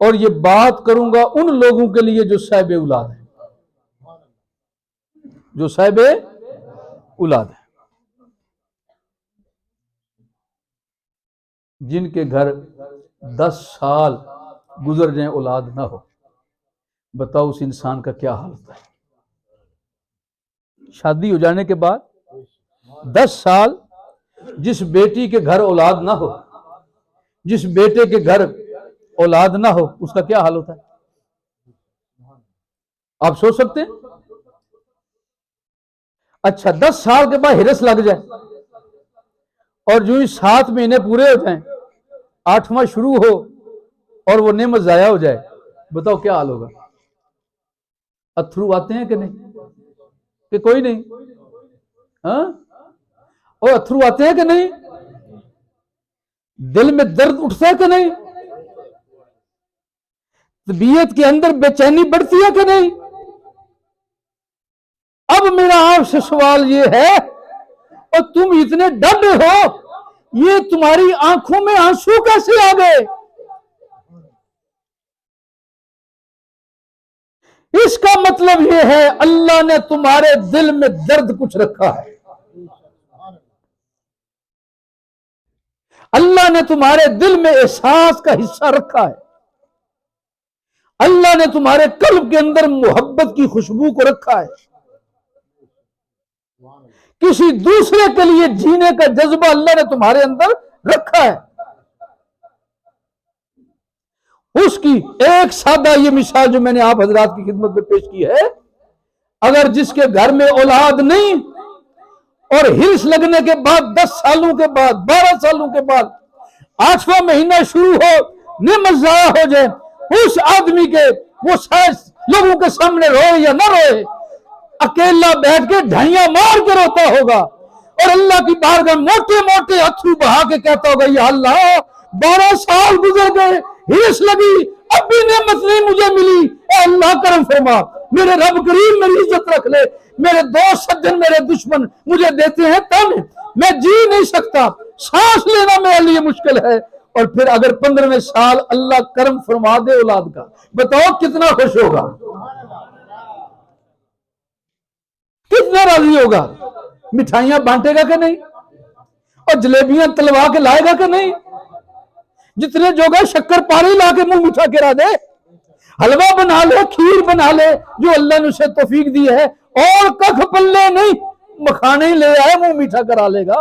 اور یہ بات کروں گا ان لوگوں کے لیے جو صاحب اولاد ہیں، جو صاحب اولاد ہیں، جن کے گھر 10 سال گزر جائیں اولاد نہ ہو، بتاؤ اس انسان کا کیا حال ہوتا ہے؟ شادی ہو جانے کے بعد 10 سال جس بیٹی کے گھر اولاد نہ ہو، جس بیٹے کے گھر اولاد نہ ہو، اس کا کیا حال ہوتا ہے؟ آپ سوچ سکتے ہیں؟ اچھا 10 سال کے بعد ہرس لگ جائے اور جو ہی 7 مہینے پورے ہو جائیں، 8واں شروع ہو اور وہ نعمت ضائع ہو جائے، بتاؤ کیا حال ہوگا؟ اتھرو آتے ہیں کہ نہیں؟ کہ کوئی نہیں؟ ہاں، اور اتھرو آتے ہیں کہ نہیں؟ دل میں درد اٹھتا ہے کہ نہیں؟ طبیعت کے اندر بے چینی بڑھتی ہے کہ نہیں؟ اب میرا آپ سے سوال یہ ہے، اور تم اتنے ڈرے ہو، یہ تمہاری آنکھوں میں آنسو کیسے آ گئے؟ اس کا مطلب یہ ہے اللہ نے تمہارے دل میں درد کچھ رکھا ہے، اللہ نے تمہارے دل میں احساس کا حصہ رکھا ہے، اللہ نے تمہارے قلب کے اندر محبت کی خوشبو کو رکھا ہے، کسی دوسرے کے لیے جینے کا جذبہ اللہ نے تمہارے اندر رکھا ہے۔ اس کی ایک سادہ یہ مثال جو میں نے آپ حضرات کی خدمت میں پیش کی ہے، اگر جس کے گھر میں اولاد نہیں اور ہرس لگنے کے بعد 10 سالوں کے بعد 12 سالوں کے بعد 8واں مہینہ شروع ہو، نعمت ضائع ہو جائے، اس آدمی کے وہ شاید لوگوں کے سامنے روئے یا نہ روئے، اکیلا بیٹھ کے ڈھائیاں مار کے روتا ہوگا اور اللہ کی بارگاہ موٹے موٹے اتھرو بہا کے کہتا ہوگا، یا اللہ 12 سال گزر گئے، ہرس لگی، اب بھی نعمت نہیں مجھے ملی، اے اللہ کرم فرما، میرے رب کریم میری عزت رکھ لے، میرے دوست سجن میرے دشمن مجھے دیتے ہیں تانے، میں جی نہیں سکتا، سانس لینا میرے لیے مشکل ہے، اور پھر اگر 15ویں سال اللہ کرم فرما دے اولاد کا، بتاؤ کتنا خوش ہوگا، کتنا راضی ہوگا؟ مٹھائیاں بانٹے گا کہ نہیں؟ اور جلیبیاں تلوا کے لائے گا کہ نہیں؟ جتنے جوگا شکر پانی لا کے منہ میٹھا کرا دے، حلوہ بنا لے، کھیر بنا لے، جو اللہ نے اسے توفیق دی ہے، اور ککھ پلے نہیں، مکھانے ہی لے آئے منہ میٹھا کرا لے گا۔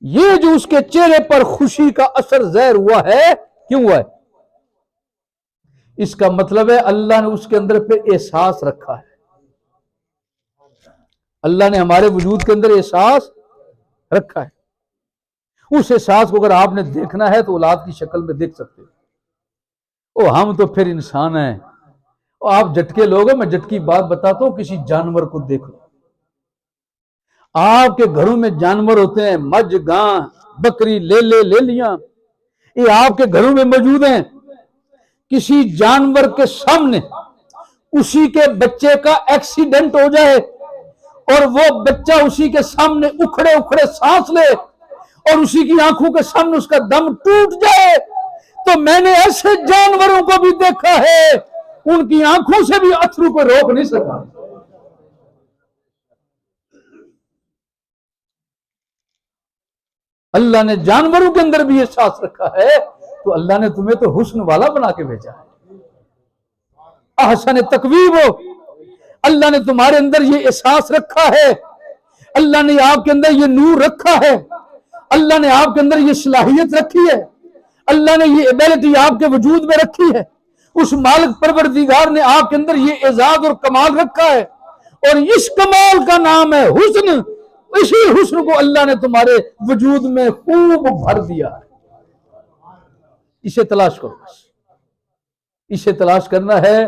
یہ جو اس کے چہرے پر خوشی کا اثر ظاہر ہوا ہے، کیوں ہوا ہے؟ اس کا مطلب ہے اللہ نے اس کے اندر پہ احساس رکھا ہے، اللہ نے ہمارے وجود کے اندر احساس رکھا ہے۔ اس احساس کو اگر آپ نے دیکھنا ہے تو اولاد کی شکل میں دیکھ سکتے ہو۔ ہم تو پھر انسان ہیں، آپ جھٹکے لوگ ہیں، میں جھٹکی بات بتاتا ہوں، کسی جانور کو دیکھ لو، آپ کے گھروں میں جانور ہوتے ہیں، مجھ گاں بکری لے لیاں، یہ آپ کے گھروں میں موجود ہیں، کسی جانور کے سامنے اسی کے بچے کا ایکسیڈنٹ ہو جائے اور وہ بچہ اسی کے سامنے اکھڑے اکھڑے سانس لے اور اسی کی آنکھوں کے سامنے اس کا دم ٹوٹ جائے، تو میں نے ایسے جانوروں کو بھی دیکھا ہے، ان کی آنکھوں سے بھی اتھرو کو روک نہیں سکا۔ اللہ نے جانوروں کے اندر بھی احساس رکھا ہے، تو اللہ نے تمہیں تو حسن والا بنا کے بھیجا ہے، احسن تقویم ہو، اللہ نے تمہارے اندر یہ احساس رکھا ہے، اللہ نے آپ کے اندر یہ نور رکھا ہے، اللہ نے آپ کے اندر یہ صلاحیت رکھی ہے، اللہ نے یہ ایبیلٹی آپ کے وجود میں رکھی ہے، اس مالک پروردگار نے آپ کے اندر یہ اعزاز اور کمال رکھا ہے، اور اس کمال کا نام ہے حسن، اسی حسن کو اللہ نے تمہارے وجود میں خوب بھر دیا ہے۔ اسے تلاش کرو، بس اسے تلاش کرنا ہے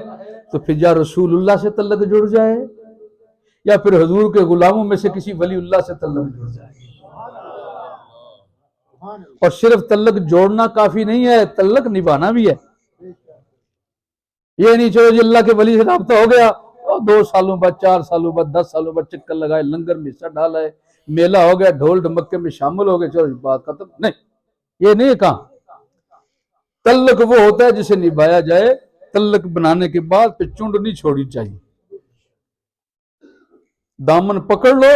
تو پھر یا رسول اللہ سے تعلق جڑ جائے یا پھر حضور کے غلاموں میں سے کسی ولی اللہ سے تعلق جڑ جائے۔ اور صرف تعلق جوڑنا کافی نہیں ہے، تعلق نبھانا بھی ہے۔ یہ نہیں چلو جی اللہ کے ولی سے رابطہ ہو گیا، 2 سالوں بعد 4 سالوں بعد 10 سالوں بعد چکر لگائے، لنگر میں حصہ ڈالا ہے، میلہ ہو گیا، ڈھول ڈھمکے میں شامل ہو گئے، چلو بات ختم نہیں۔ یہ نہیں کہا تلق وہ ہوتا ہے جسے نبھایا جائے، تلق بنانے کے بعد پھر چونڈ نہیں چھوڑی چاہیے، دامن پکڑ لو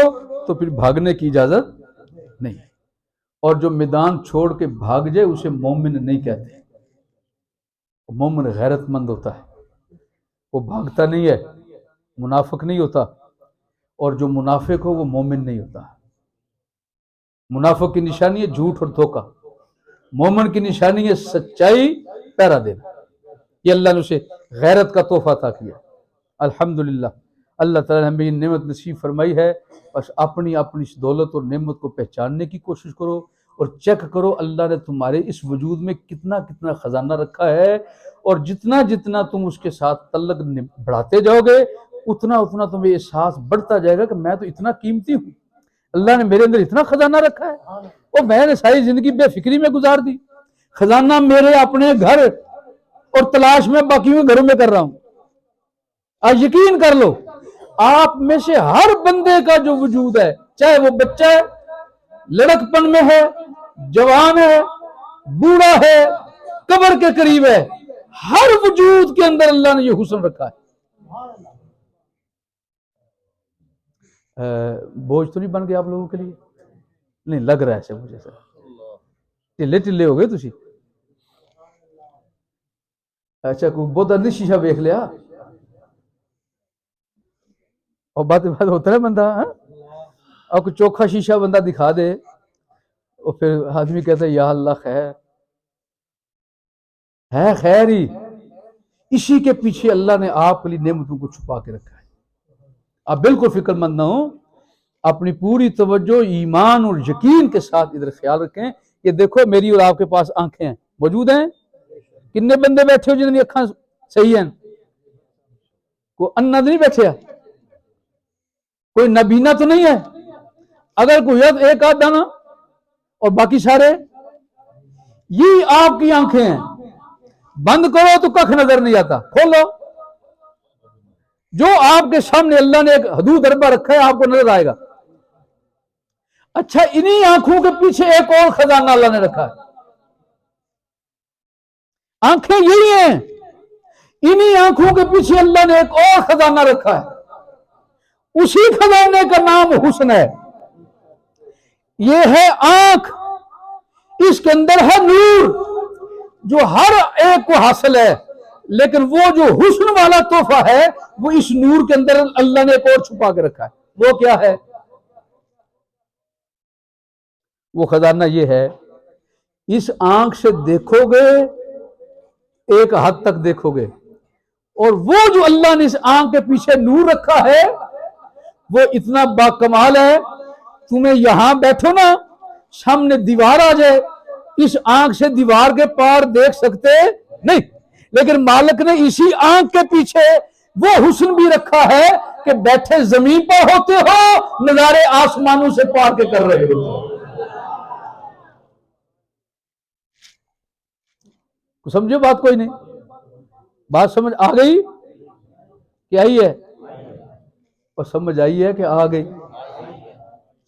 تو پھر بھاگنے کی اجازت نہیں، اور جو میدان چھوڑ کے بھاگ جائے اسے مومن نہیں کہتے، مومن غیرت مند ہوتا ہے، وہ بھاگتا نہیں ہے، منافق نہیں ہوتا، اور جو منافق ہو وہ مومن نہیں ہوتا۔ منافق کی نشانی ہے جھوٹ اور دھوکہ، مومن کی نشانی ہے سچائی پہرا دینا۔ یہ اللہ نے اسے غیرت کا تحفہ عطا کیا۔ الحمدللہ اللہ تعالیٰ نے ہمیں یہ نعمت نصیب فرمائی ہے، بس اپنی اس دولت اور نعمت کو پہچاننے کی کوشش کرو اور چیک کرو اللہ نے تمہارے اس وجود میں کتنا کتنا خزانہ رکھا ہے، اور جتنا جتنا تم اس کے ساتھ تعلق بڑھاتے جاؤ گے اتنا اتنا تمہیں احساس بڑھتا جائے گا کہ میں تو اتنا قیمتی ہوں، اللہ نے میرے اندر اتنا خزانہ رکھا ہے، اور میں نے ساری زندگی بے فکری میں گزار دی، خزانہ میرے اپنے گھر اور تلاش میں باقیوں گھروں میں کر رہا ہوں۔ آج یقین کر لو آپ میں سے ہر بندے کا جو وجود ہے، چاہے وہ بچہ ہے، لڑکپن میں ہے، جوان ہے، بوڑھا ہے، قبر کے قریب ہے، ہر وجود کے اندر اللہ نے یہ حسن رکھا ہے۔ بوجھ تو نہیں بن گیا آپ لوگوں کے لیے؟ نہیں لگ رہا ہے ایسے مجھے، سر ٹلے ٹلے ہو گئے تسی۔ اچھا کوئی بہت ادھی شیشہ دیکھ لیا اور بات ہوتا ہے بندہ، اور کوئی چوکھا شیشہ بندہ دکھا دے اور پھر آدمی کہتا ہے یا اللہ خیر ہے، خیر ہی اسی کے پیچھے اللہ نے آپ کے لیے نعمتوں کو چھپا کے رکھا ہے۔ آپ بالکل فکر مند نہ ہوں، اپنی پوری توجہ ایمان اور یقین کے ساتھ ادھر خیال رکھیں۔ یہ دیکھو میری اور آپ کے پاس آنکھیں ہیں، موجود ہیں، کتنے بندے بیٹھے ہو جن کی اکھاں صحیح ہیں؟ کوئی انا تو نہیں بیٹھے ہے، کوئی نابینا تو نہیں ہے؟ اگر کوئی ایک آدھ دانا اور باقی سارے، یہ آپ کی آنکھیں ہیں، بند کرو تو کخ نظر نہیں آتا، کھولو جو آپ کے سامنے اللہ نے ایک حدود اربہ رکھا ہے آپ کو نظر آئے گا۔ اچھا انہی آنکھوں کے پیچھے ایک اور خزانہ اللہ نے رکھا ہے، آنکھیں یہی ہیں، انہی آنکھوں کے پیچھے اللہ نے ایک اور خزانہ رکھا ہے، اسی خزانے کا نام حسن ہے۔ یہ ہے آنکھ، اس کے اندر ہے نور جو ہر ایک کو حاصل ہے، لیکن وہ جو حسن والا تحفہ ہے وہ اس نور کے اندر اللہ نے ایک اور چھپا کے رکھا ہے۔ وہ کیا ہے؟ وہ خزانہ یہ ہے، اس آنکھ سے دیکھو گے ایک حد تک دیکھو گے، اور وہ جو اللہ نے اس آنکھ کے پیچھے نور رکھا ہے وہ اتنا باکمال ہے، تمہیں یہاں بیٹھو نا سامنے دیوار آ جائے، اس آنکھ سے دیوار کے پار دیکھ سکتے نہیں، لیکن مالک نے اسی آنکھ کے پیچھے وہ حسن بھی رکھا ہے کہ بیٹھے زمین پر ہوتے ہو نظارے آسمانوں سے پار کے کر رہے ہو۔ سمجھو بات کوئی نہیں؟ بات سمجھ آ گئی کہ آئی ہے؟ اور سمجھ آئی ہے کہ آ گئی؟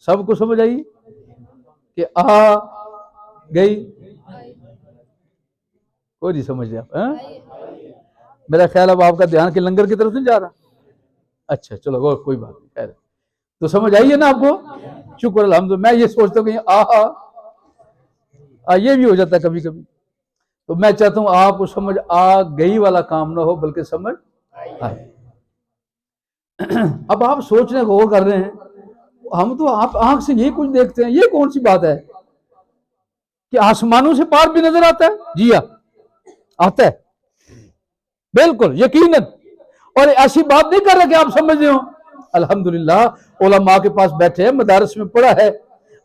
سب کو سمجھ آئی کہ آ گئی؟ کوئی نہیں سمجھ رہا؟ میرا خیال اب آپ کا دھیان کے لنگر کی طرف نہیں جا رہا؟ اچھا چلو کوئی بات نہیں، خیر تو سمجھ آئی ہے نا آپ کو؟ شکر الحمدللہ۔ میں یہ سوچتا ہوں کہ یہ بھی ہو جاتا ہے کبھی کبھی، تو میں چاہتا ہوں آپ کو سمجھ آ گئی والا کام نہ ہو بلکہ سمجھ آئے۔ اب آپ سوچنے غور کر رہے ہیں، ہم تو آپ آنکھ سے یہ کچھ دیکھتے ہیں، یہ کون سی بات ہے کہ آسمانوں سے پار بھی نظر آتا ہے؟ جی ہاں آتا ہے، بالکل یقیناً، اور ایسی بات نہیں کر رہے کہ آپ سمجھ رہے ہو۔ الحمدللہ علماء کے پاس بیٹھے ہیں، مدارس میں پڑھا ہے،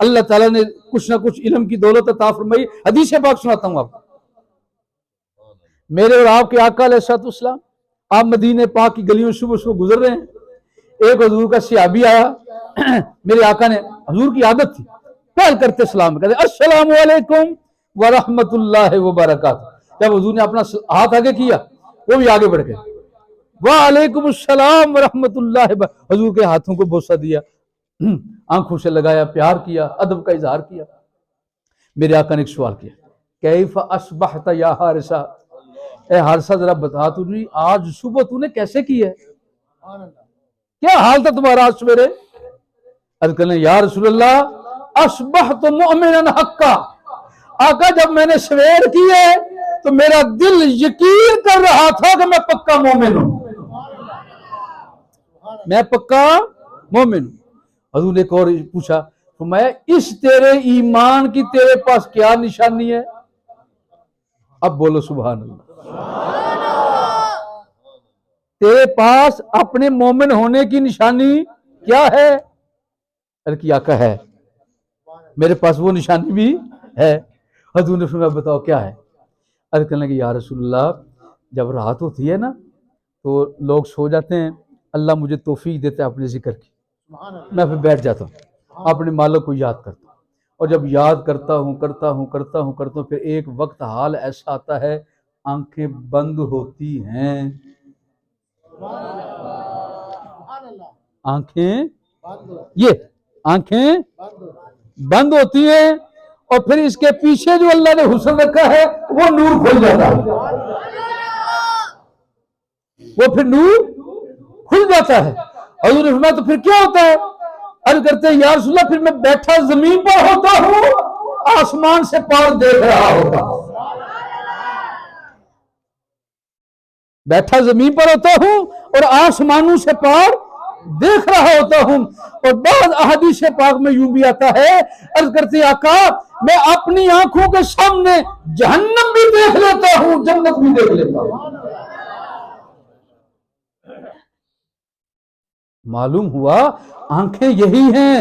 اللہ تعالیٰ نے کچھ نہ کچھ علم کی دولت عطا فرمائی۔ حدیث پاک سناتا ہوں آپ کو، میرے اور آپ کے آقا علیہ السلام آپ مدینہ پاک کی گلیوں صبح صبح گزر رہے ہیں، ایک حضور کا صحابی آیا، میرے آقا نے، حضور کی عادت تھی پہل کرتے سلام کہتے السلام علیکم ورحمت اللہ وبرکاتہ، جب حضور نے اپنا ہاتھ آگے کیا وہ بھی آگے بڑھ گئے، وعلیکم السلام ورحمت اللہ، حضور کے ہاتھوں کو بوسہ دیا، آنکھوں سے لگایا، پیار کیا، ادب کا اظہار کیا۔ میرے آقا نے ایک سوال کیا، کیف اصبحت یا حارثہ، اے حارثہ ذرا بتا تو جی آج صبح تو نے کیسے کی ہے، کیا حال تھا تمہارا آج سویرے؟ عرض کرنے یا رسول اللہ اصبحت مؤمنا حقا، آقا جب میں نے سویر کی ہے تو میرا دل یقین کر رہا تھا کہ میں پکا مومن ہوں، میں پکا مومن ہوں۔ حضور نے ایک اور پوچھا، فرمایا اس تیرے ایمان کی تیرے پاس کیا نشانی ہے؟ اب بولو سبحان اللہ، تیرے پاس اپنے مومن ہونے کی نشانی کیا ہے؟ کی آقا ہے، میرے پاس وہ نشانی بھی ہے۔ حضور نے فرمایا بتاؤ کیا ہے؟ عرض کرنے لگے یا رسول اللہ جب رات ہوتی ہے نا تو لوگ سو جاتے ہیں، اللہ مجھے توفیق دیتا ہے اپنے ذکر کی، میں پھر بیٹھ جاتا ہوں اپنے مالک کو یاد کرتا ہوں، اور جب یاد کرتا ہوں پھر ایک وقت حال ایسا آتا ہے آنکھیں بند ہوتی ہیں، آنکھیں بند ہوتی ہیں، اور پھر اس کے پیچھے جو اللہ نے حسن رکھا ہے وہ نور کھل جاتا ہے، وہ پھر نور کھل جاتا ہے۔ حضور نے فرمایا تو پھر کیا ہوتا ہے؟ عرض کرتے ہیں یا رسول اللہ پھر میں بیٹھا زمین پر ہوتا ہوں، آسمان سے پار دیکھ رہا ہوتا ہوں، بیٹھا زمین پر ہوتا ہوں اور آسمانوں سے پار دیکھ رہا ہوتا ہوں۔ اور بعض احادیث پاک میں یوں بھی آتا ہے، عرض کرتے آقا میں اپنی آنکھوں کے سامنے جہنم بھی دیکھ لیتا ہوں، جنت بھی دیکھ لیتا ہوں۔ معلوم ہوا آنکھیں یہی ہیں،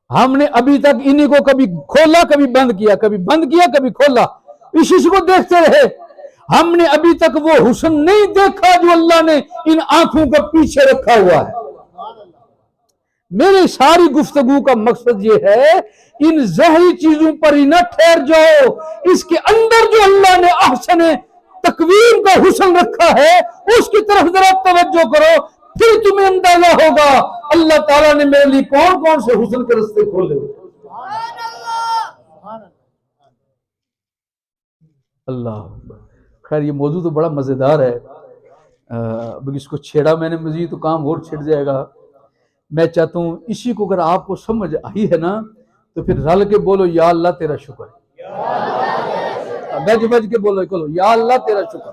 ہم نے ابھی تک انہی کو کبھی کھولا کبھی بند کیا، کبھی بند کیا کبھی کھولا، اسی سے کو دیکھتے رہے، ہم نے ابھی تک وہ حسن نہیں دیکھا جو اللہ نے ان آنکھوں کا پیچھے رکھا ہوا ہے۔ میری ساری گفتگو کا مقصد یہ ہے ان ظاہری چیزوں پر ہی نہ ٹھہر جاؤ، اس کے اندر جو اللہ نے احسن تقویم کا حسن رکھا ہے اس کی طرف ذرا توجہ کرو، پھر تمہیں اندازہ ہوگا اللہ تعالیٰ نے میرے لیے کون کون سے حسن کے راستے کھولے ہوئے۔ اللہ خیر یہ موضوع تو بڑا مزیدار ہے، اب اس کو چھیڑا میں نے مزید تو کام اور چھڑ جائے گا۔ میں چاہتا ہوں اسی کو اگر آپ کو سمجھ آئی ہے نا تو پھر رل کے بولو یا اللہ تیرا شکر، بج کے بولو یا اللہ تیرا شکر۔